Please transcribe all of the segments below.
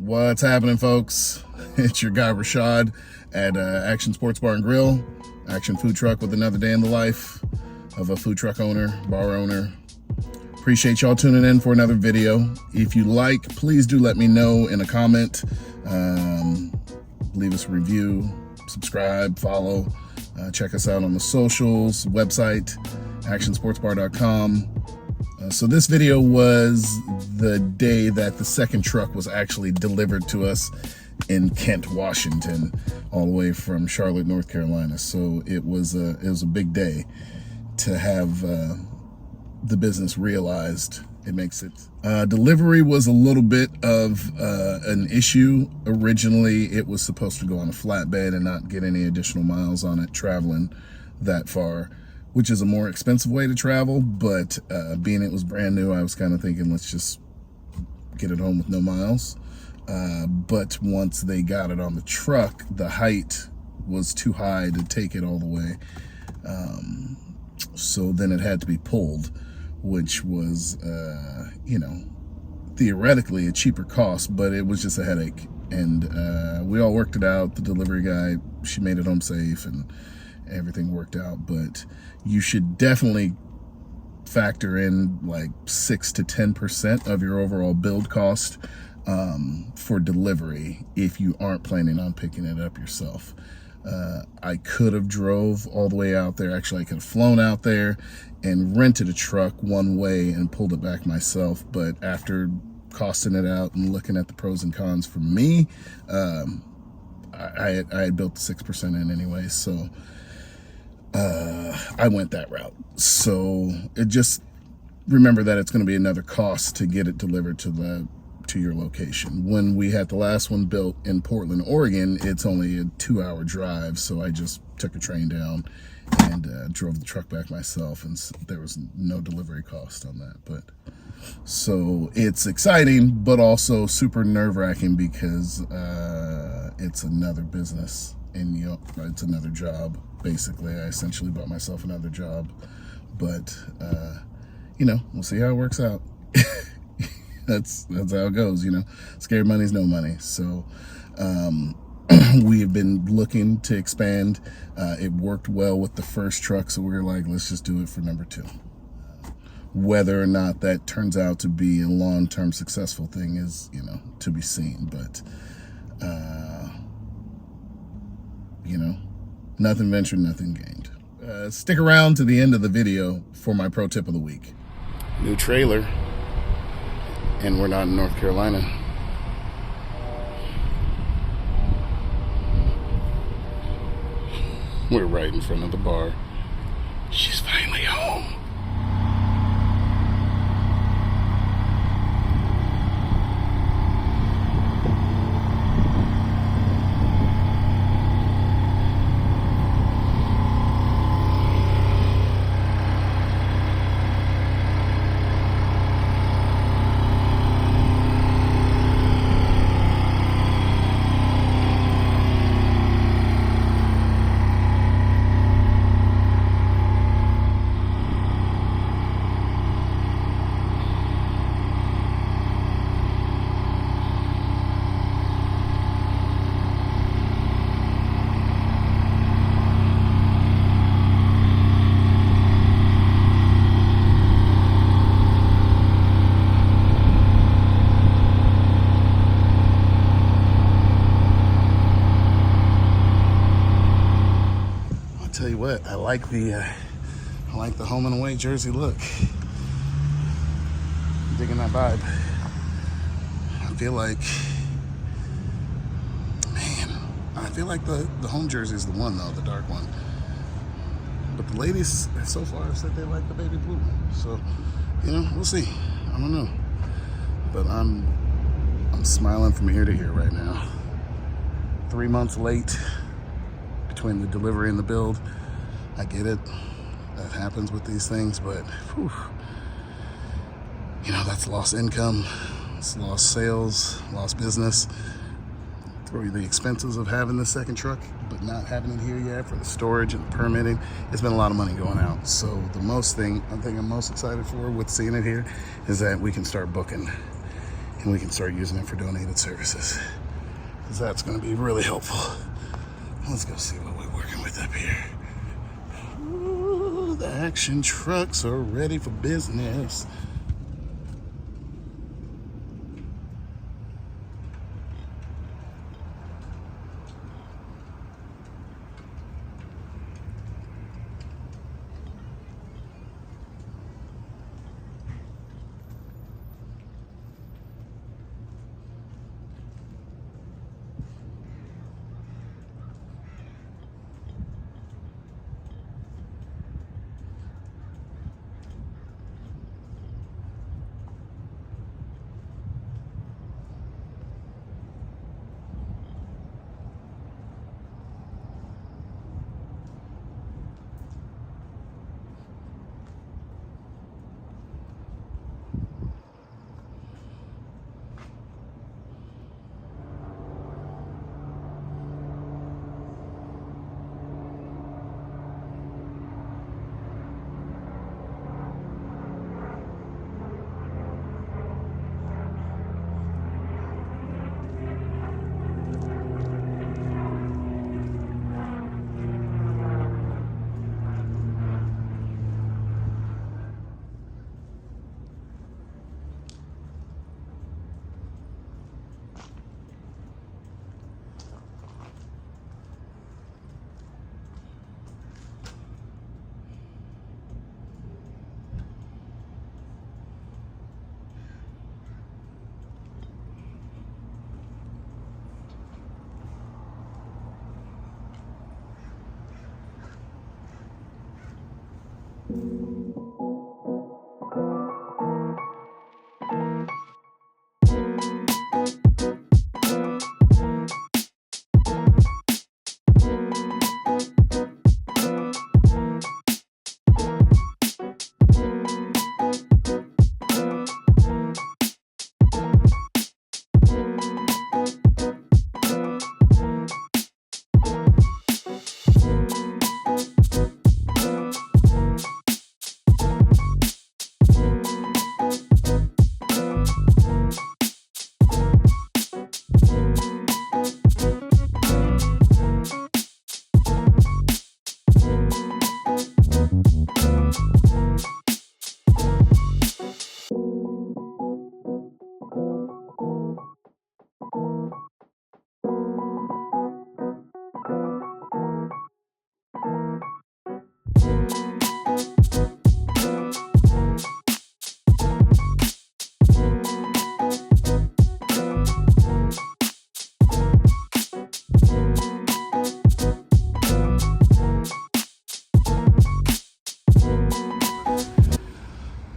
What's happening, folks? It's your guy Rashad at Action Sports Bar and Grill, Action Food Truck with another day in the life of a food truck owner, bar owner. Appreciate y'all tuning in for another video. If you like, please do let me know in a comment. Leave us a review, subscribe, follow. Check us out on the socials, website, actionsportsbar.com. So this video was the day that the second truck was actually delivered to us in Kent, Washington, all the way from Charlotte, North Carolina. So it was a big day to have the business realized. It makes it. Delivery was a little bit of an issue. Originally, it was supposed to go on a flatbed and not get any additional miles on it traveling that far, which is a more expensive way to travel. But being it was brand new, I was kind of thinking, let's just get it home with no miles. But once they got it on the truck, the height was too high to take it all the way. So then it had to be pulled, which was, theoretically a cheaper cost, but it was just a headache. And we all worked it out. The delivery guy, she made it home safe and everything worked out. But you should definitely factor in like 6 to 10% of your overall build cost for delivery if you aren't planning on picking it up yourself. I could have drove all the way out there. Actually, I could have flown out there and rented a truck one way and pulled it back myself. But after costing it out and looking at the pros and cons for me, I had built the 6% in anyway. So I went that route. So it just remember that it's going to be another cost to get it delivered to your location. When we had the last one built in Portland, Oregon, it's only a 2-hour drive. So I just took a train down and drove the truck back myself, and there was no delivery cost on that. But so it's exciting, but also super nerve-wracking because it's another business and it's another job. Basically, I essentially bought myself another job, but we'll see how it works out. That's how it goes, Scared money's no money. So we have been looking to expand. It worked well with the first truck, so we were like, let's just do it for number 2. Whether or not that turns out to be a long-term successful thing is, to be seen. But, nothing ventured, nothing gained. Stick around to the end of the video for my pro tip of the week. New trailer. And we're not in North Carolina. We're right in front of the bar. She's finally home. Tell you what, I like the home and away jersey look. I'm digging that vibe. I feel like the home jersey is the one though, the dark one. But the ladies so far have said they like the baby blue one. So, we'll see. I don't know. But I'm smiling from ear to ear right now. 3 months late between the delivery and the build. I get it. That happens with these things, but whew, that's lost income, it's lost sales, lost business. Throw the expenses of having the second truck, but not having it here yet for the storage and the permitting. It's been a lot of money going out. So the thing I'm most excited for with seeing it here is that we can start booking. and we can start using it for donated services, because that's going to be really helpful. Let's go see what we're working with up here. Ooh, the action trucks are ready for business.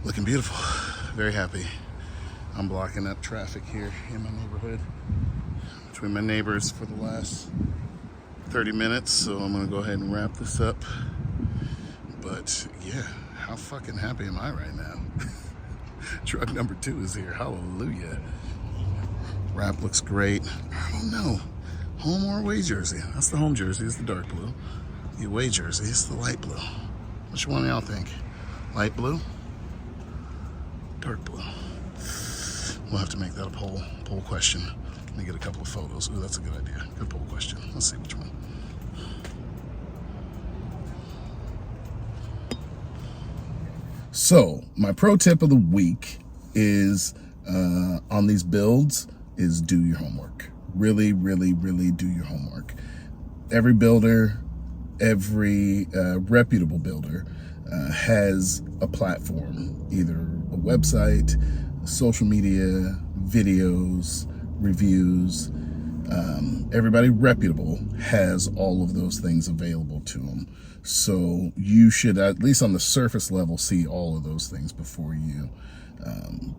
Looking beautiful. Very happy. I'm blocking up traffic here in my neighborhood between my neighbors for the last 30 minutes, so I'm gonna go ahead and wrap this up. But yeah, how fucking happy am I right now? Truck number 2 is here. Hallelujah. Wrap looks great. I don't know. Home or away jersey? That's the home jersey. It's the dark blue. The away jersey is the light blue. Which one do y'all think? Light blue? Dark blue. We'll have to make that a poll question. Let me get a couple of photos. Ooh, that's a good idea. Good poll question. Let's see which one. So, my pro tip of the week is on these builds is do your homework. Really, really, really do your homework. Every builder, every reputable builder has a platform, either a website, social media, videos, reviews. Everybody reputable has all of those things available to them. So you should, at least on the surface level, see all of those things before you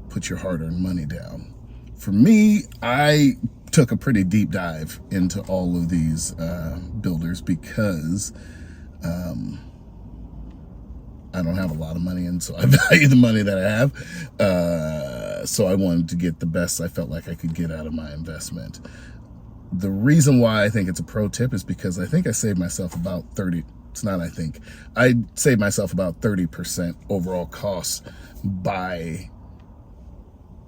put your hard-earned money down. For me, I took a pretty deep dive into all of these builders because I don't have a lot of money, and so I value the money that I have. So I wanted to get the best I felt like I could get out of my investment. The reason why I think it's a pro tip is because I think I saved myself about 30, it's not I think, I saved myself about 30% overall costs by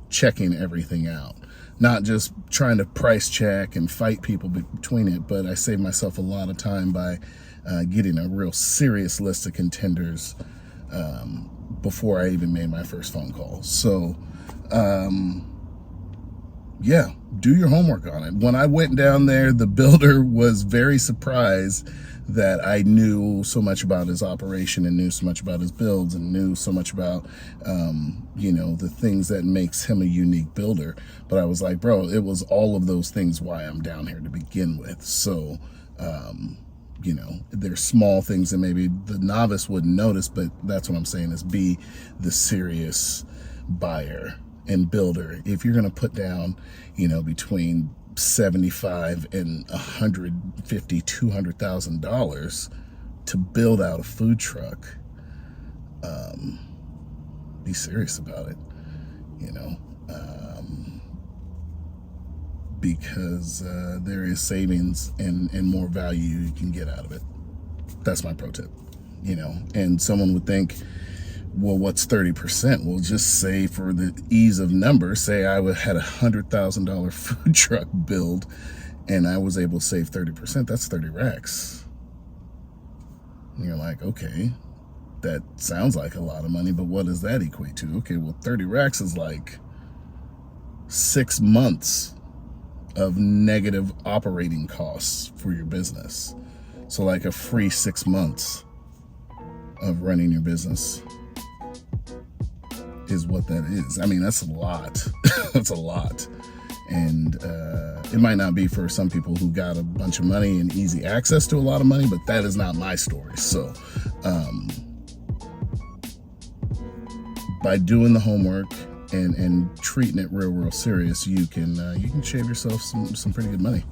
checking everything out. Not just trying to price check and fight people between it, but I save myself a lot of time by getting a real serious list of contenders before I even made my first phone call. So, yeah, do your homework on it. When I went down there, the builder was very surprised that I knew so much about his operation and knew so much about his builds and knew so much about, you know, the things that makes him a unique builder. But I was like, bro, it was all of those things why I'm down here to begin with. So, you know, there's small things that maybe the novice wouldn't notice, but that's what I'm saying is be the serious buyer and builder. If you're going to put down, you know, between $75 and $150, $200,000 to build out a food truck, be serious about it, you know, because there is savings and more value you can get out of it. That's my pro tip, you know. And someone would think, well, what's 30%? Well, just say for the ease of numbers, say I had a $100,000 food truck build and I was able to save 30%. That's 30 racks. And you're like, okay, that sounds like a lot of money, but what does that equate to? Okay, well, 30 racks is like 6 months of negative operating costs for your business. So like a free 6 months of running your business is what that is. I mean, that's a lot. That's a lot. And it might not be for some people who got a bunch of money and easy access to a lot of money, but that is not my story. So by doing the homework and treating it real serious, you can shave yourself some pretty good money.